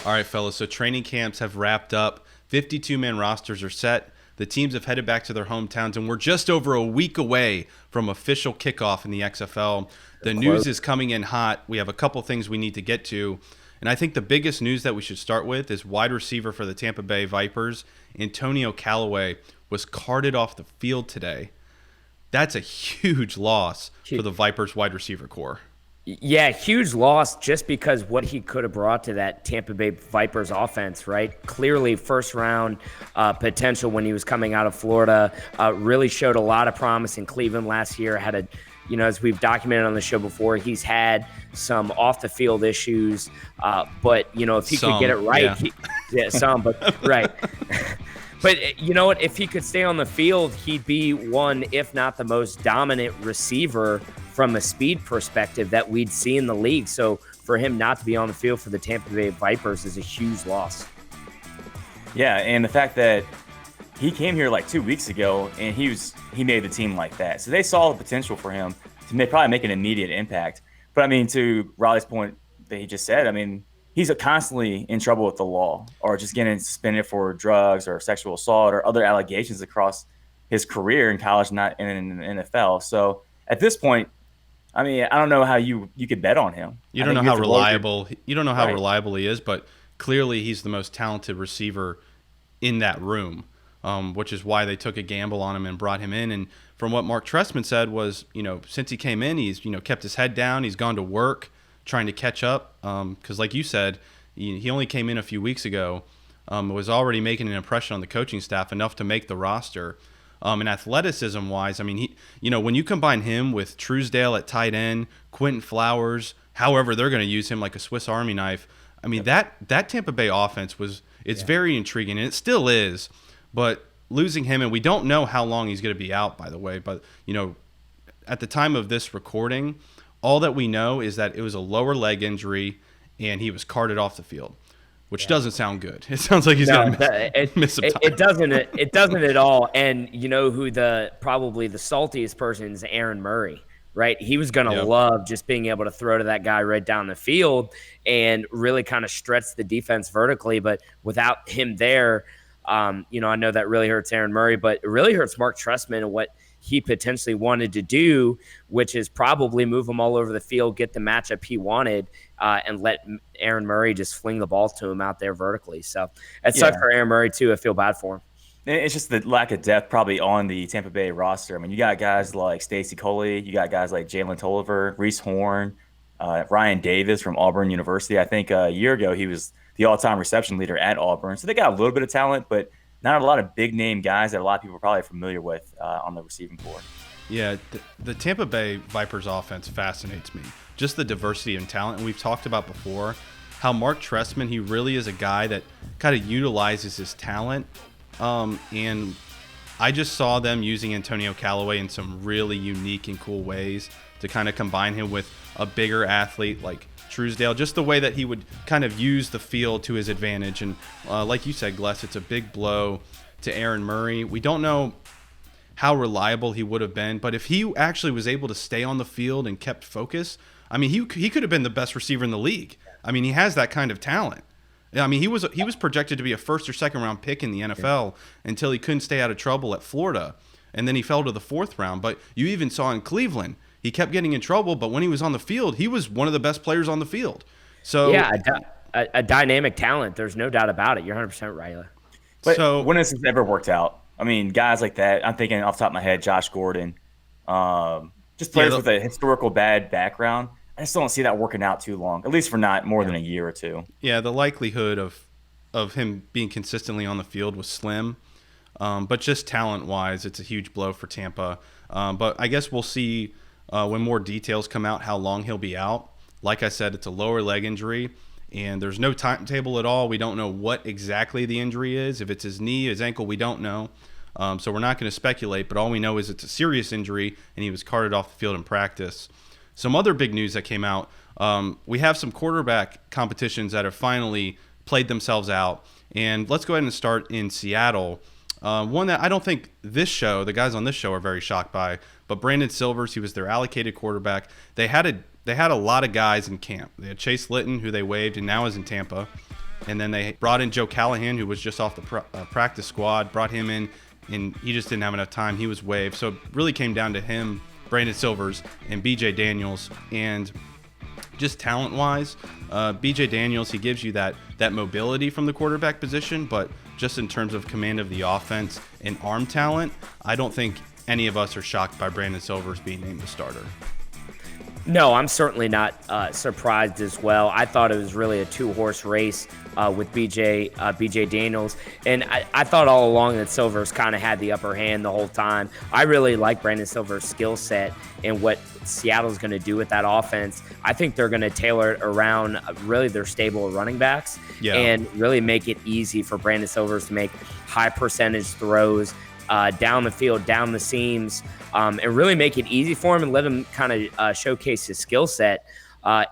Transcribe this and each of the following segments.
All right, fellas, so training camps have wrapped up. 52-man rosters are set. The teams have headed back to their hometowns, and we're just over a week away from official kickoff in the XFL. The news is coming in hot. We have a couple things we need to get to. And I think the biggest news that we should start with is wide receiver for the Tampa Bay Vipers, Antonio Callaway, was carted off the field today. That's a huge loss for the Vipers wide receiver core. Yeah, huge loss just because what he could have brought to that Tampa Bay Vipers offense, right? Clearly first round potential when he was coming out of Florida. Really showed a lot of promise in Cleveland last year. Had a, as we've documented on the show before, he's had some off the field issues. But, if he could get it right, right. But you know what? If he could stay on the field, he'd be one, if not the most dominant receiver from a speed perspective that we'd see in the league. So for him not to be on the field for the Tampa Bay Vipers is a huge loss. Yeah, and the fact that he came here like 2 weeks ago and he made the team like that. So they saw the potential for him to probably make an immediate impact. But I mean, to Riley's point that he just said, I mean, he's constantly in trouble with the law or just getting suspended for drugs or sexual assault or other allegations across his career in college, not in the NFL. So at this point, I mean, I don't know how you could bet on him. You don't know how reliable he is, but clearly he's the most talented receiver in that room, which is why they took a gamble on him and brought him in. And from what Mark Trestman said was, since he came in, he's kept his head down, he's gone to work, trying to catch up, because like you said, he only came in a few weeks ago, was already making an impression on the coaching staff, enough to make the roster. And athleticism-wise, I mean, when you combine him with Truesdale at tight end, Quentin Flowers, however they're going to use him like a Swiss Army knife, I mean, that Tampa Bay offense it's very intriguing, and it still is. But losing him, and we don't know how long he's going to be out, by the way, but, at the time of this recording, all that we know is that it was a lower leg injury, and he was carted off the field, which doesn't sound good. It sounds like he's going to miss some time. It doesn't at all. And you know who probably the saltiest person is? Aaron Murray, right? He was going to love just being able to throw to that guy right down the field and really kind of stretch the defense vertically. But without him there, I know that really hurts Aaron Murray, but it really hurts Mark Trestman and what he potentially wanted to do, which is probably move him all over the field, get the matchup he wanted, and let Aaron Murray just fling the ball to him out there vertically. So it sucks for Aaron Murray too. I feel bad for him. It's just the lack of depth probably on the Tampa Bay roster. I mean, you got guys like Stacey Coley, you got guys like Jalen Tolliver, Reese Horn, Ryan Davis from Auburn University. I think a year ago he was the all-time reception leader at Auburn. So they got a little bit of talent, but not a lot of big-name guys that a lot of people are probably familiar with on the receiving board. Yeah, the Tampa Bay Vipers offense fascinates me. Just the diversity and talent. And we've talked about before how Mark Trestman, he really is a guy that kind of utilizes his talent. And I just saw them using Antonio Callaway in some really unique and cool ways to kind of combine him with a bigger athlete like Truesdale, just the way that he would kind of use the field to his advantage. And like you said, Gless, it's a big blow to Aaron Murray. We don't know how reliable he would have been, but if he actually was able to stay on the field and kept focus, I mean, he could have been the best receiver in the league. I mean, he has that kind of talent. I mean, he was projected to be a first or second round pick in the NFL until he couldn't stay out of trouble at Florida, and then he fell to the fourth round. But you even saw in Cleveland, he kept getting in trouble, but when he was on the field, he was one of the best players on the field. So yeah, a dynamic talent. There's no doubt about it. You're 100% right. But when has this ever worked out? I mean, guys like that, I'm thinking off the top of my head, Josh Gordon, just players with a historical bad background. I just don't see that working out too long, at least for not more than a year or two. Yeah, the likelihood of him being consistently on the field was slim. But just talent-wise, it's a huge blow for Tampa. But I guess we'll see when more details come out how long he'll be out. Like I said, it's a lower leg injury, and there's no timetable at all. We don't know what exactly the injury is. If it's his knee, his ankle, we don't know. So we're not going to speculate, but all we know is it's a serious injury, and he was carted off the field in practice. Some other big news that came out, we have some quarterback competitions that have finally played themselves out. And let's go ahead and start in Seattle. One that I don't think the guys on this show are very shocked by, but Brandon Silvers, he was their allocated quarterback. They had a lot of guys in camp. They had Chase Litton, who they waived and now is in Tampa. And then they brought in Joe Callahan, who was just off the practice squad, brought him in, and he just didn't have enough time. He was waived. So it really came down to him, Brandon Silvers, and BJ Daniels. And just talent-wise, BJ Daniels, he gives you that mobility from the quarterback position, but just in terms of command of the offense and arm talent, I don't think any of us are shocked by Brandon Silvers being named the starter. No, I'm certainly not surprised as well. I thought it was really a two-horse race with BJ Daniels, and I thought all along that Silvers kind of had the upper hand the whole time. I really like Brandon Silvers' skill set and what Seattle's going to do with that offense. I think they're going to tailor it around really their stable of running backs and really make it easy for Brandon Silvers to make high percentage throws down the field, down the seams, and really make it easy for him and let him kind of showcase his skill set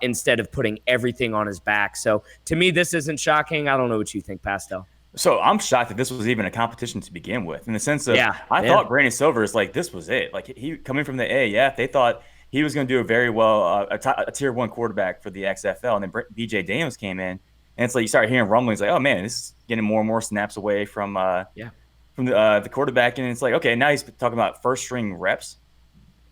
instead of putting everything on his back. So to me, this isn't shocking. I don't know what you think, Pastel. So I'm shocked that this was even a competition to begin with, in the sense of I thought Brandon Silvers, like, this was it. Like, he coming from the AAF, they thought he was going to do very well, a tier 1 quarterback for the XFL. And then BJ Daniels came in, and it's like you start hearing rumblings like, oh man, this is getting more and more snaps away from the quarterback. And it's like, okay, now he's talking about first string reps,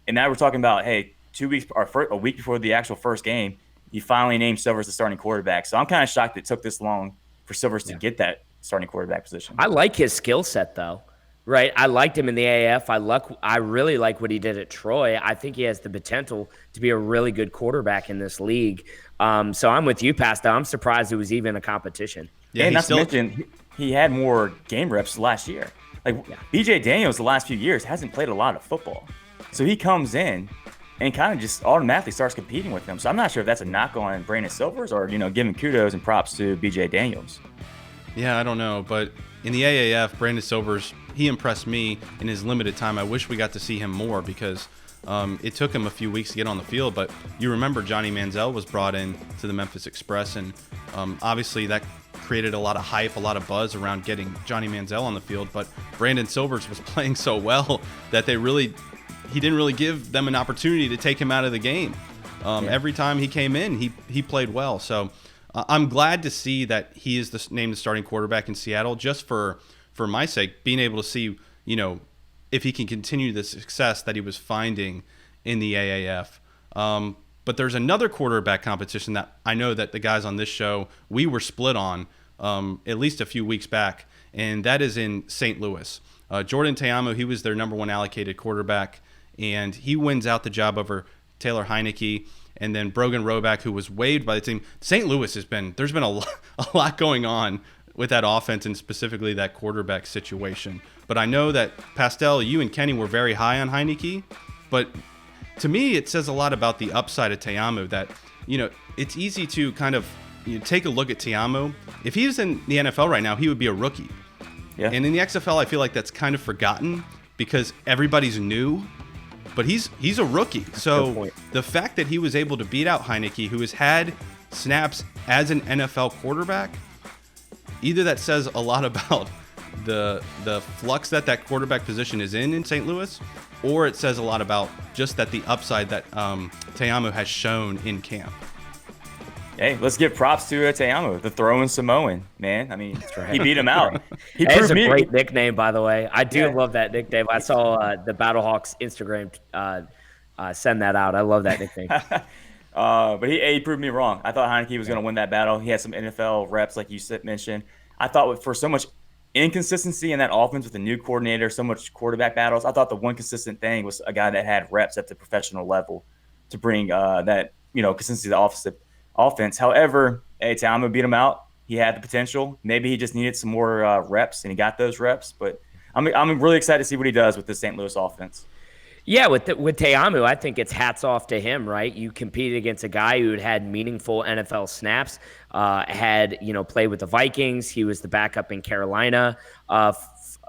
and now we're talking about, hey, 2 weeks or a week before the actual first game, you finally named Silvers the starting quarterback. So I'm kind of shocked it took this long for Silvers to get that starting quarterback position. I like his skill set, though. Right, I liked him in the AAF. I really like what he did at Troy. I think he has the potential to be a really good quarterback in this league. So I'm with you, Pastor. I'm surprised it was even a competition. Yeah, and not to mention, he had more game reps last year. Like, BJ Daniels, the last few years, hasn't played a lot of football. So he comes in and kind of just automatically starts competing with them. So I'm not sure if that's a knock on Brandon Silvers or, giving kudos and props to BJ Daniels. Yeah, I don't know. But in the AAF, Brandon Silvers, he impressed me in his limited time. I wish we got to see him more because it took him a few weeks to get on the field. But you remember Johnny Manziel was brought in to the Memphis Express, and obviously that created a lot of hype, a lot of buzz around getting Johnny Manziel on the field. But Brandon Silvers was playing so well that he didn't really give them an opportunity to take him out of the game. Every time he came in, he played well. So I'm glad to see that he is named the starting quarterback in Seattle, just for my sake, being able to see, if he can continue the success that he was finding in the AAF. But there's another quarterback competition that I know that the guys on this show, we were split on at least a few weeks back, and that is in St. Louis. Jordan Ta'amu, he was their number 1 allocated quarterback, and he wins out the job over Taylor Heineke. And then Brogan Roback, who was waived by the team. St. Louis there's been a lot going on with that offense and specifically that quarterback situation. But I know that, Pastel, you and Kenny were very high on Heineke. But to me, it says a lot about the upside of Ta'amu that, it's easy to kind of take a look at Ta'amu. If he was in the NFL right now, he would be a rookie. Yeah. And in the XFL, I feel like that's kind of forgotten because everybody's new. But he's a rookie. So the fact that he was able to beat out Heineke, who has had snaps as an NFL quarterback, either that says a lot about the flux that quarterback position is in St. Louis, or it says a lot about just that the upside that Ta'amu has shown in camp. Hey, let's give props to Ta'amu, the throwing Samoan, man. I mean, he beat him out. That's a great nickname, by the way. I do love that nickname. I saw the Battlehawks Instagram send that out. I love that nickname. But he proved me wrong. I thought Heineke was going to win that battle. He had some NFL reps, like you mentioned. I thought for so much inconsistency in that offense with the new coordinator, so much quarterback battles, I thought the one consistent thing was a guy that had reps at the professional level to bring that consistency to the offense. However, Ta'amu beat him out. He had the potential. Maybe he just needed some more reps, and he got those reps. But I'm really excited to see what he does with the St. Louis offense. Yeah, with Ta'amu, I think it's hats off to him, right? You competed against a guy who had meaningful NFL snaps, had played with the Vikings. He was the backup in Carolina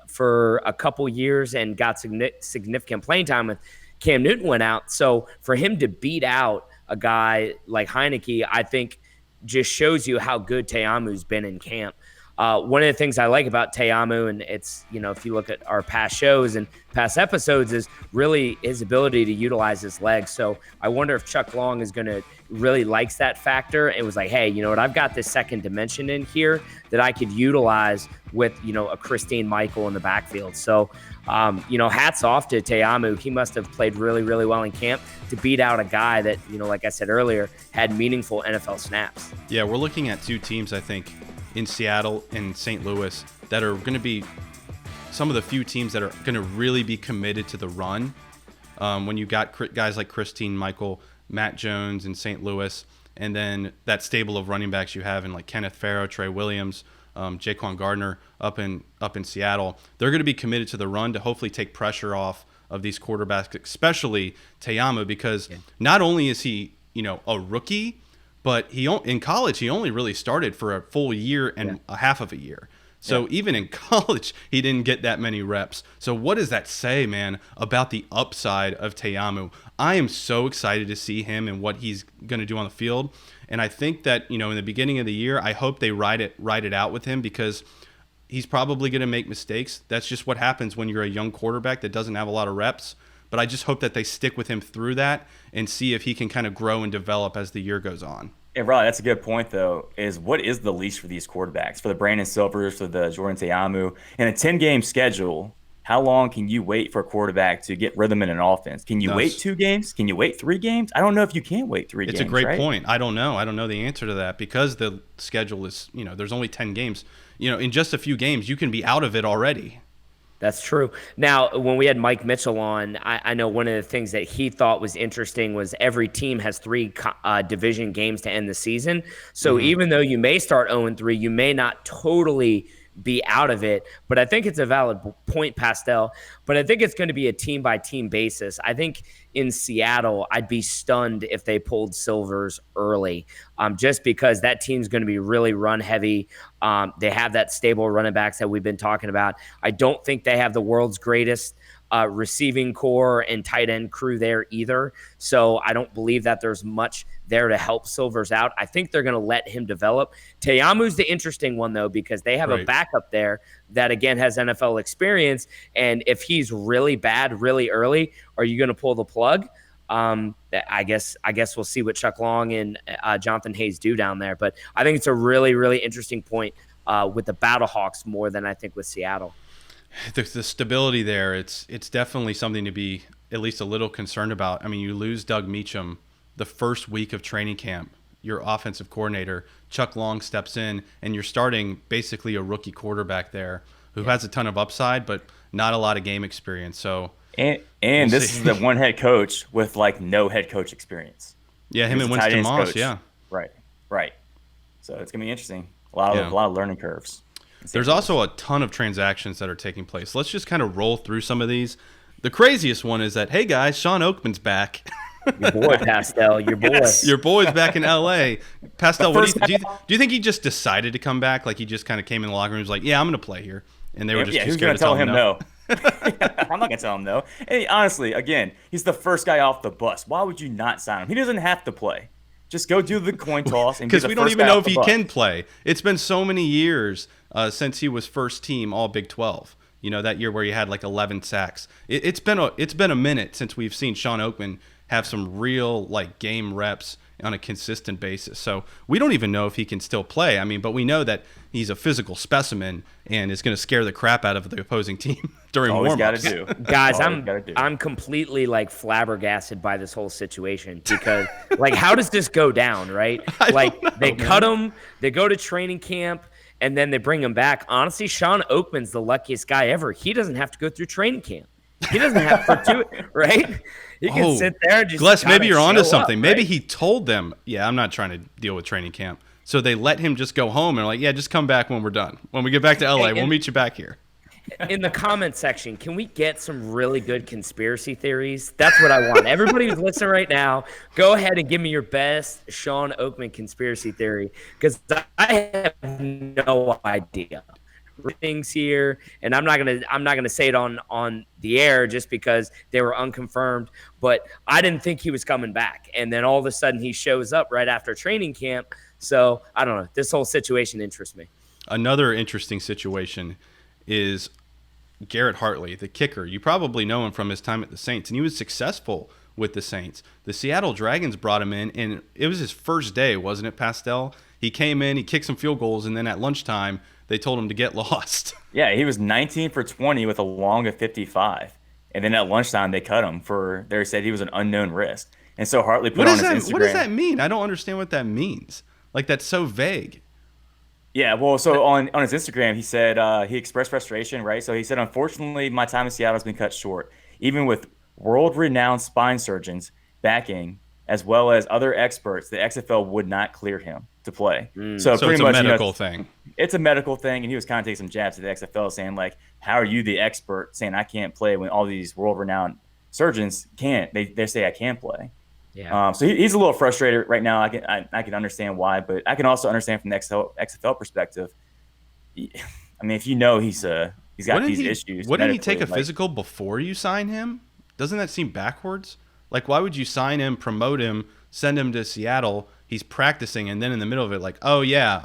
for a couple years and got significant playing time with Cam Newton went out. So for him to beat out a guy like Heineke, I think just shows you how good Ta'amu's been in camp. One of the things I like about Te'amu, and it's, if you look at our past shows and past episodes, is really his ability to utilize his legs. So I wonder if Chuck Long is going to really likes that factor and was like, hey, you know what? I've got this second dimension in here that I could utilize with, a Christine Michael in the backfield. So, hats off to Te'amu. He must have played really, really well in camp to beat out a guy that, like I said earlier, had meaningful NFL snaps. Yeah, we're looking at two teams, I think, in Seattle and St. Louis that are going to be some of the few teams that are going to really be committed to the run. When you got guys like Christine Michael, Matt Jones in St. Louis, and then that stable of running backs you have in like Kenneth Farrow, Trey Williams, Jaquan Gardner up in Seattle, they're going to be committed to the run to hopefully take pressure off of these quarterbacks, especially Te'amu, because not only is he, a rookie, but in college he only really started for a full year and a half of a year. So even in college, he didn't get that many reps. So what does that say, man, about the upside of Te'amu? I am so excited to see him and what he's going to do on the field. And I think that, in the beginning of the year, I hope they ride it out with him, because he's probably going to make mistakes. That's just what happens when you're a young quarterback that doesn't have a lot of reps. But I just hope that they stick with him through that and see if he can kind of grow and develop as the year goes on. Yeah, Riley, that's a good point, though, is what is the leash for these quarterbacks? For the Brandon Silvers, for the Jordan Te'amu, in a 10-game schedule, how long can you wait for a quarterback to get rhythm in an offense? Can you wait 2 games? Can you wait 3 games? I don't know if you can wait 3 games. It's a great point. I don't know. I don't know the answer to that, because the schedule is, there's only 10 games. In just a few games, you can be out of it already. That's true. Now, when we had Mike Mitchell on, I know one of the things that he thought was interesting was every team has 3 division games to end the season. So even though you may start 0-3, you may not totally be out of it. But I think it's a valid point, Pastel. But I think it's going to be a team-by-team basis. I think in Seattle, I'd be stunned if they pulled Silvers early, just because that team's going to be really run-heavy. They have that stable running backs that we've been talking about. I don't think they have the world's greatest receiving core and tight end crew there either. So I don't believe that there's much there to help Silvers out. I think they're going to let him develop. Te'amu's the interesting one, though, because they have a backup there that, again, has NFL experience. And if he's really bad really early, are you going to pull the plug? I guess we'll see what Chuck Long and Jonathan Hayes do down there. But I think it's a really, really interesting point with the Battlehawks more than I think with Seattle. The stability there, it's definitely something to be at least a little concerned about. I mean, you lose Doug Meacham the first week of training camp, your offensive coordinator. Chuck Long steps in, and you're starting basically a rookie quarterback there who has a ton of upside, but not a lot of game experience. So and this is the one head coach with like no head coach experience. Yeah, him and Winston Moss. Coach. Yeah, right. So it's gonna be interesting. A lot of learning curves. There's also a ton of transactions that are taking place. Let's just kind of roll through some of these. The craziest one is that, hey guys, Shawn Oakman's back. Your boy, Pastel. Your boy. Yes. Your boy's back in L.A. Pastel, do you think he just decided to come back? Like he just kind of came in the locker room and was like, yeah, I'm going to play here. And they were just too scared to tell him no. I'm not going to tell him no. And honestly, again, he's the first guy off the bus. Why would you not sign him? He doesn't have to play. Just go do the coin toss. Because we don't even know if he can play. It's been so many years since he was first team All Big 12. That year where he had like 11 sacks. It's been a minute since we've seen Shawn Oakman have some real like game reps on a consistent basis. So we don't even know if he can still play. I mean, but we know that he's a physical specimen and is going to scare the crap out of the opposing team during warm-ups. Guys, I'm completely like flabbergasted by this whole situation because like how does this go down, right? They cut him, they go to training camp, and then they bring him back. Honestly, Shawn Oakman's the luckiest guy ever. He doesn't have to go through training camp. He doesn't have to, right? He can sit there and just Gless, maybe you're onto something. Up, maybe he told them, I'm not trying to deal with training camp. So they let him just go home and like, just come back when we're done. When we get back to LA, we'll meet you back here. In the comment section, can we get some really good conspiracy theories? That's what I want. Everybody who's listening right now, go ahead and give me your best Shawn Oakman conspiracy theory because I have no idea. Things here, and I'm not gonna say it on the air just because they were unconfirmed, but I didn't think he was coming back, and then all of a sudden he shows up right after training camp. So I don't know. This whole situation interests me. Another interesting situation is Garrett Hartley, the kicker. You probably know him from his time at the Saints, and he was successful with the Saints. The Seattle Dragons brought him in, and it was his first day, wasn't it, Pastel? He came in, he kicked some field goals, and then at lunchtime, they told him to get lost. Yeah, he was 19 for 20 with a long of 55. And then at lunchtime, they cut him they said he was an unknown risk. And so Hartley put on his Instagram. What does that mean? I don't understand what that means. Like, that's so vague. Yeah, well, so on his Instagram, he said he expressed frustration, right? So he said, unfortunately, my time in Seattle has been cut short. Even with world-renowned spine surgeons backing, as well as other experts, the XFL would not clear him to play. So pretty it's much, a medical thing. It's a medical thing, and he was kind of taking some jabs at the XFL, saying, like, how are you the expert saying I can't play when all these world-renowned surgeons can't? They say I can play. Yeah. So he's a little frustrated right now. I can understand why, but I can also understand from the XFL perspective. I mean, if you know he's got these issues. Wouldn't he take a physical before you sign him? Doesn't that seem backwards? Like, why would you sign him, promote him, send him to Seattle? He's practicing, and then in the middle of it, like, oh yeah,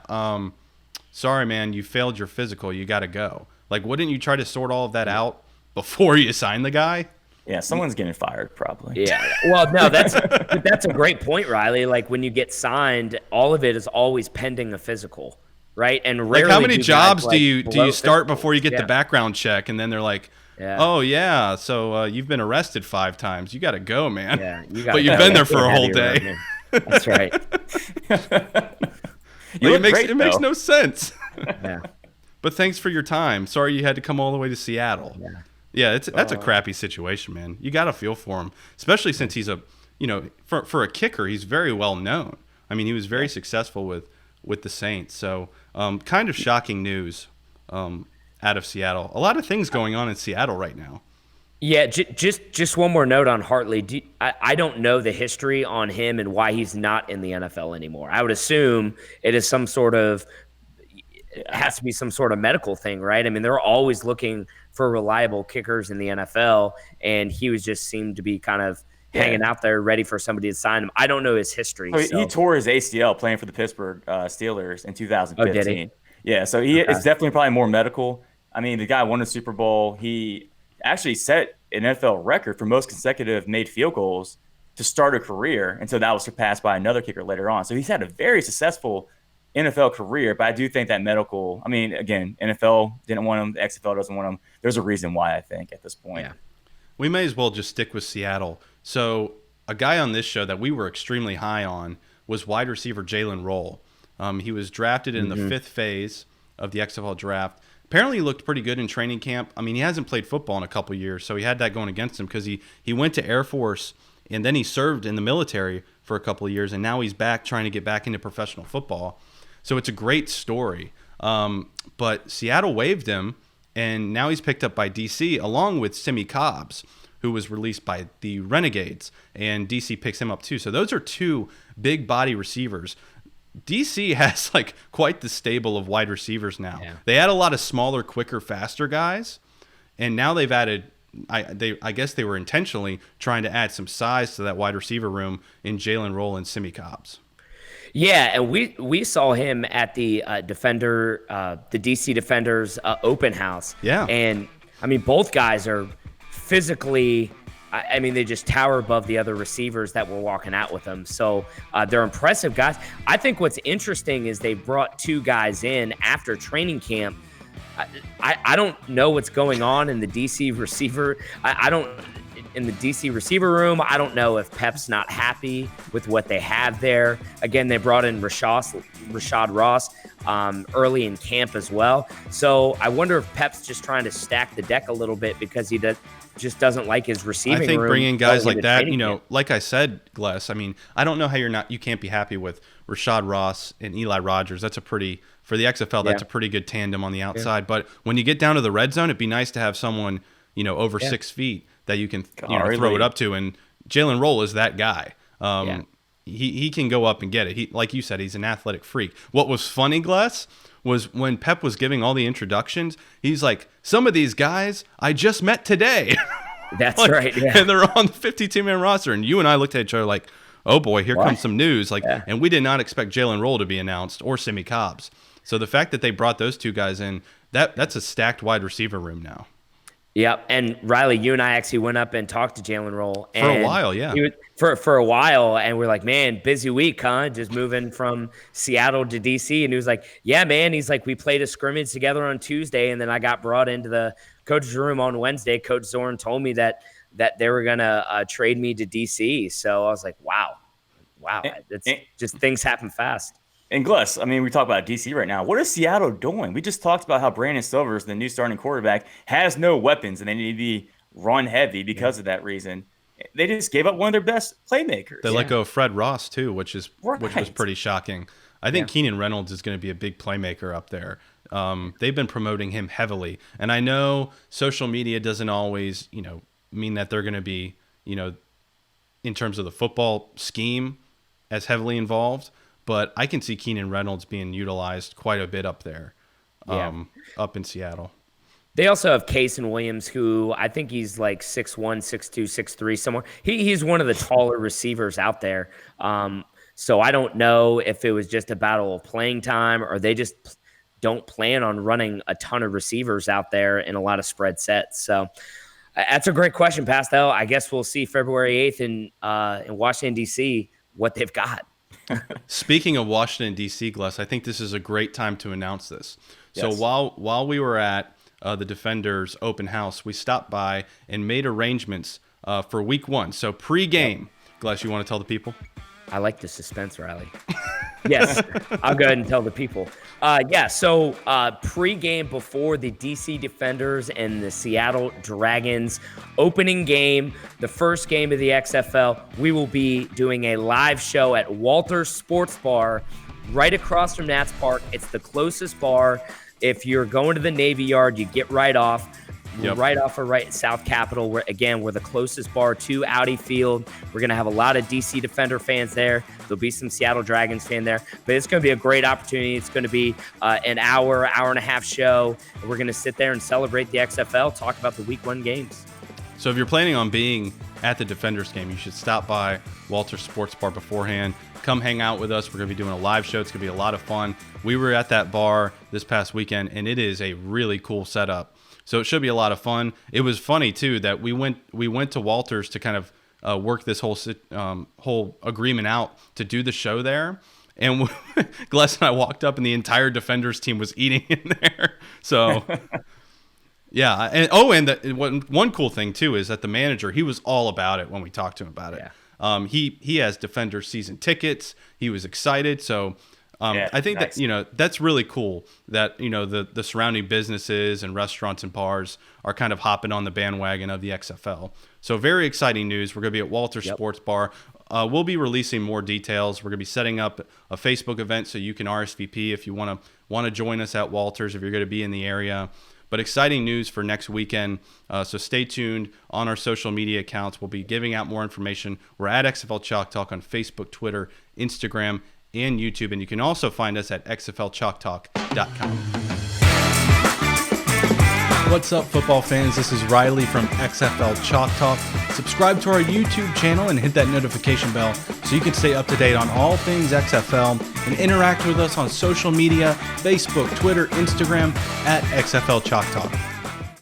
sorry man, you failed your physical. You got to go. Like, wouldn't you try to sort all of that out before you sign the guy? Yeah, someone's getting fired probably. Yeah. Well, no, that's a great point, Riley. Like, when you get signed, all of it is always pending a physical, right? And rarely like, how many jobs do you start physicals before you get the background check, and then they're like, oh yeah, so you've been arrested 5 times. You got to go, man. Yeah, but you've been there for a whole day. That's right. It makes no sense. Yeah. But thanks for your time. Sorry you had to come all the way to Seattle. Yeah, that's a crappy situation, man. You got to feel for him, especially since he's for a kicker, he's very well known. I mean, he was very successful with the Saints. So, kind of shocking news out of Seattle. A lot of things going on in Seattle right now. Yeah, just one more note on Hartley. I don't know the history on him and why he's not in the NFL anymore. I would assume it is it has to be some sort of medical thing, right? I mean, they're always looking for reliable kickers in the NFL, and he seemed to be kind of hanging out there ready for somebody to sign him. I don't know his history. So he tore his ACL playing for the Pittsburgh Steelers in 2015. Oh, did he? Yeah, so it's definitely probably more medical. I mean, the guy won a Super Bowl. He actually set an NFL record for most consecutive made field goals to start a career, and so that was surpassed by another kicker later on. So he's had a very successful NFL career, but I do think that medical, I mean, again, NFL didn't want him, the XFL doesn't want him. There's a reason why, I think, at this point. Yeah. We may as well just stick with Seattle. So a guy on this show that we were extremely high on was wide receiver Jalen Roll. He was drafted in the 5th phase of the XFL draft. Apparently he looked pretty good in training camp. I mean, he hasn't played football in a couple years, so he had that going against him because he went to Air Force and then he served in the military for a couple of years, and now he's back trying to get back into professional football. So it's a great story. But Seattle waived him, and now he's picked up by DC along with Simi Cobbs, who was released by the Renegades, and DC picks him up too. So those are 2 big body receivers. DC has like quite the stable of wide receivers now. Yeah. They had a lot of smaller, quicker, faster guys, and now they've added. I guess they were intentionally trying to add some size to that wide receiver room in Jalen Roll and Simi Cobbs. Yeah, and we saw him at the the DC Defenders open house. Yeah, and I mean both guys are physically. I mean, they just tower above the other receivers that were walking out with them. So they're impressive guys. I think what's interesting is they brought 2 guys in after training camp. I don't know what's going on in the DC receiver. In the DC receiver room, I don't know if Pep's not happy with what they have there. Again, they brought in Rashad Ross early in camp as well. So I wonder if Pep's just trying to stack the deck a little bit because he just doesn't like his receiving room. I think bringing guys like that, like I said, Gless, I mean, I don't know how you can't be happy with Rashad Ross and Eli Rogers. That's for the XFL, that's a pretty good tandem on the outside. Yeah. But when you get down to the red zone, it'd be nice to have someone, over 6 feet that you can throw it up to. And Jalen Roll is that guy. He can go up and get it. He, like you said, he's an athletic freak. What was funny, Gless, was when Pep was giving all the introductions, he's like, some of these guys I just met today. That's right. Yeah. And they're on the 52-man roster. And you and I looked at each other like, oh boy, here comes some news. And we did not expect Jalen Roll to be announced or Simi Cobbs. So the fact that they brought those two guys in, that's a stacked wide receiver room now. Yep. And Riley, you and I actually went up and talked to Jalen Roll. For a while, yeah. For a while, and we're like, man, busy week, huh? Just moving from Seattle to DC. And he was like, yeah, man. He's like, we played a scrimmage together on Tuesday, and then I got brought into the coach's room on Wednesday. Coach Zorn told me that they were going to trade me to DC. So I was like, wow. It's just things happen fast. And Gus, I mean, we talk about DC right now. What is Seattle doing? We just talked about how Brandon Silvers, the new starting quarterback, has no weapons, and they need to be run heavy because of that reason. They just gave up one of their best playmakers. They let go of Fred Ross too, which was pretty shocking. I think Keenan Reynolds is going to be a big playmaker up there. They've been promoting him heavily, and I know social media doesn't always, mean that they're going to be, in terms of the football scheme, as heavily involved. But I can see Keenan Reynolds being utilized quite a bit up there, up in Seattle. They also have Kason Williams, who I think he's like 6'1", 6'2", 6'3", somewhere. He's one of the taller receivers out there. So I don't know if it was just a battle of playing time or they just don't plan on running a ton of receivers out there in a lot of spread sets. So that's a great question, Pastel. I guess we'll see February 8th in Washington, D.C., what they've got. Speaking of Washington, D.C., Gless, I think this is a great time to announce this. Yes. So while we were at the Defenders open house, we stopped by and made arrangements for week 1. So pre-game, Gless, you want to tell the people? I like the suspense, Riley. Yes, I'll go ahead and tell the people. So pre-game before the DC Defenders and the Seattle Dragons opening game, the first game of the XFL, we will be doing a live show at Walter's Sports Bar right across from Nats Park. It's the closest bar. If you're going to the Navy Yard, you get right off. We're right off of South Capitol. We're the closest bar to Audi Field. We're going to have a lot of DC Defender fans there. There'll be some Seattle Dragons fan there. But it's going to be a great opportunity. It's going to be an hour and a half show. We're going to sit there and celebrate the XFL, talk about the Week 1 games. So if you're planning on being at the Defenders game, you should stop by Walter Sports Bar beforehand. Come hang out with us. We're going to be doing a live show. It's going to be a lot of fun. We were at that bar this past weekend, and it is a really cool setup. So it should be a lot of fun. It was funny too that we went to Walters to kind of work this whole agreement out to do the show there, and Gless and I walked up and the entire Defenders team was eating in there. So yeah, and one cool thing too is that the manager, he was all about it when we talked to him about it. Yeah. He has Defenders season tickets. He was excited. So. I think nice. That that's really cool that the surrounding businesses and restaurants and bars are kind of hopping on the bandwagon of the XFL. So very exciting news. We're going to be at Walter's Sports Bar. We'll be releasing more details. We're going to be setting up a Facebook event so you can RSVP if you want to join us at Walter's if you're going to be in the area. But exciting news for next weekend. So stay tuned on our social media accounts. We'll be giving out more information. We're at XFL Chalk Talk on Facebook, Twitter, Instagram, and YouTube, and you can also find us at xflchalktalk.com. What's up, football fans? This is Riley from XFL Chalk Talk. Subscribe to our YouTube channel and hit that notification bell so you can stay up to date on all things XFL and interact with us on social media, Facebook, Twitter, Instagram at XFL Chalk Talk.